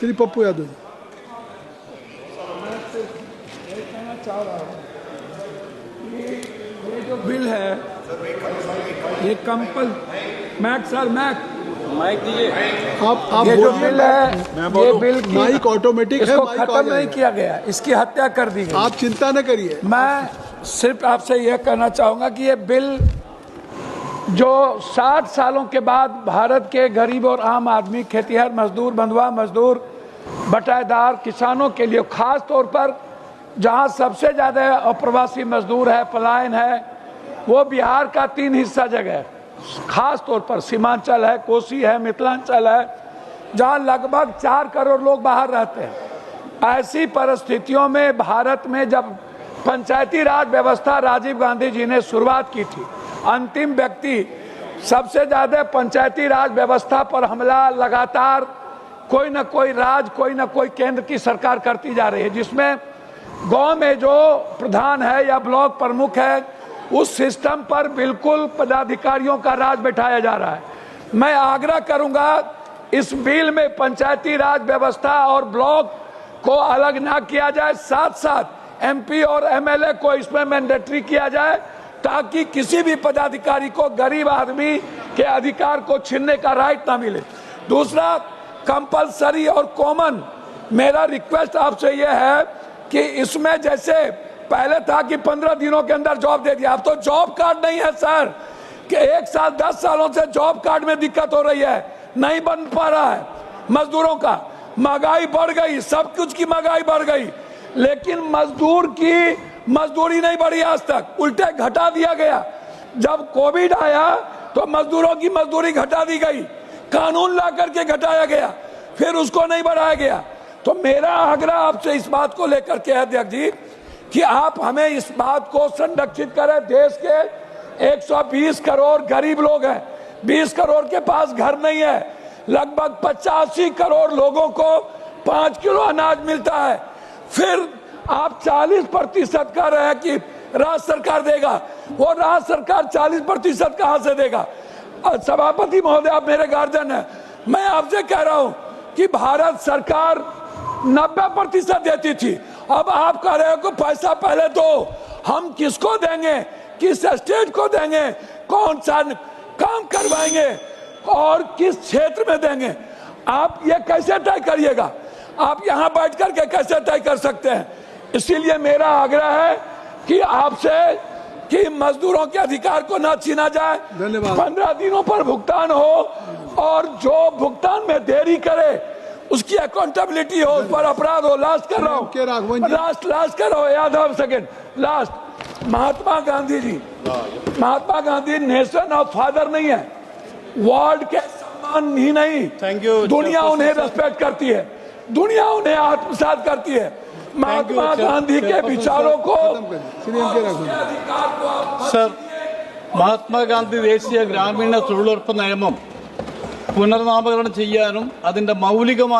श्री पप्पू यादव जी। कहना चाह रहा हूँ ये जो बिल है ये मैक दीजिए। आप ये जो बिल है ये बिल माइक ऑटोमेटिक है, इसको खत्म नहीं किया गया, इसकी हत्या कर दी गई। आप चिंता न करिए। मैं सिर्फ आपसे यह कहना चाहूंगा कि ये बिल जो 60 सालों के बाद भारत के गरीब और आम आदमी, खेतीहर मजदूर, बंधुआ मजदूर, बटाईदार, किसानों के लिए, खास तौर पर जहां सबसे ज्यादा अप्रवासी मजदूर है, पलायन है, वो बिहार का 3 हिस्सा जगह है। खास तौर पर सीमांचल है, कोसी है, मिथिलांचल है, जहां लगभग 4 करोड़ लोग बाहर रहते हैं। ऐसी परिस्थितियों में भारत में जब पंचायती राज व्यवस्था राजीव गांधी जी ने शुरुआत की थी, अंतिम व्यक्ति, सबसे ज्यादा पंचायती राज व्यवस्था पर हमला लगातार कोई ना कोई केंद्र की सरकार करती जा रही है, जिसमें गांव में जो प्रधान है या ब्लॉक प्रमुख है उस सिस्टम पर बिल्कुल पदाधिकारियों का राज बैठाया जा रहा है। मैं आग्रह करूंगा इस बिल में पंचायती राज व्यवस्था और ब्लॉक को अलग ना किया जाए, साथ साथ एमपी और एमएलए को इसमें मैंडेटरी किया जाए, ताकि किसी भी पदाधिकारी को गरीब आदमी के अधिकार को छीनने का राइट ना मिले। दूसरा, कंपलसरी और कॉमन, मेरा रिक्वेस्ट आपसे यह है कि इसमें जैसे पहले था कि 15 दिनों के अंदर जॉब दे दिया, अब तो जॉब कार्ड नहीं है सर, कि 1 साल 10 सालों से जॉब कार्ड में दिक्कत हो रही है, नहीं बन पा रहा है मजदूरों का। महंगाई बढ़ गई, सब कुछ की महंगाई बढ़ गई, लेकिन मजदूर की मजदूरी नहीं बढ़ी आज तक, उल्टे घटा दिया गया। जब कोविड आया तो मजदूरों की मजदूरी घटा दी गई, कानून ला करके घटाया गया, फिर उसको नहीं बढ़ाया गया। तो मेरा आग्रह आपसे इस बात को लेकर के है अध्यक्ष जी कि आप हमें इस बात को संरक्षित करें। देश के 120 करोड़ गरीब लोग हैं, 20 करोड़ के पास घर नहीं है, लगभग 85 करोड़ लोगों को 5 किलो अनाज मिलता है। फिर आप 40% कह रहे हैं कि राज्य सरकार देगा, वो राज्य सरकार 40% कहां से देगा? सभापति महोदय, आप मेरे गार्जियन हैं, मैं आपसे कह रहा हूं कि भारत सरकार 90% देती थी, अब आप कह रहे हो कि पैसा पहले दो। हम किसको देंगे, किस स्टेट को देंगे, कौन सा काम करवाएंगे और किस क्षेत्र में देंगे, आप ये कैसे तय करिएगा? आप यहाँ बैठ कर के कैसे तय कर सकते हैं? इसीलिए मेरा आग्रह है कि आपसे कि मजदूरों के अधिकार को ना छीना जाए, 15 दिनों पर भुगतान हो और जो भुगतान में देरी करे उसकी अकाउंटेबिलिटी हो, उस पर अपराध हो। लास्ट कर रहा हूँ, लास्ट कर रहा हूँ, Yadav second last. Mahatma Gandhi nation of father नहीं है, वर्ल्ड के सम्मान ही नहीं, थैंक यू, दुनिया उन्हें रेस्पेक्ट करती है, दुनिया उन्हें आत्मसात करती है। महात्मा गांधी के विचारों को, സർ, മഹാത്മാഗാന്ധി ദേശീയ ഗ്രാമീണ തൊഴിലുറപ്പ് നിയമം പുനർനാമകരണം ചെയ്യാനും അതിന്റെ മൗലികമായ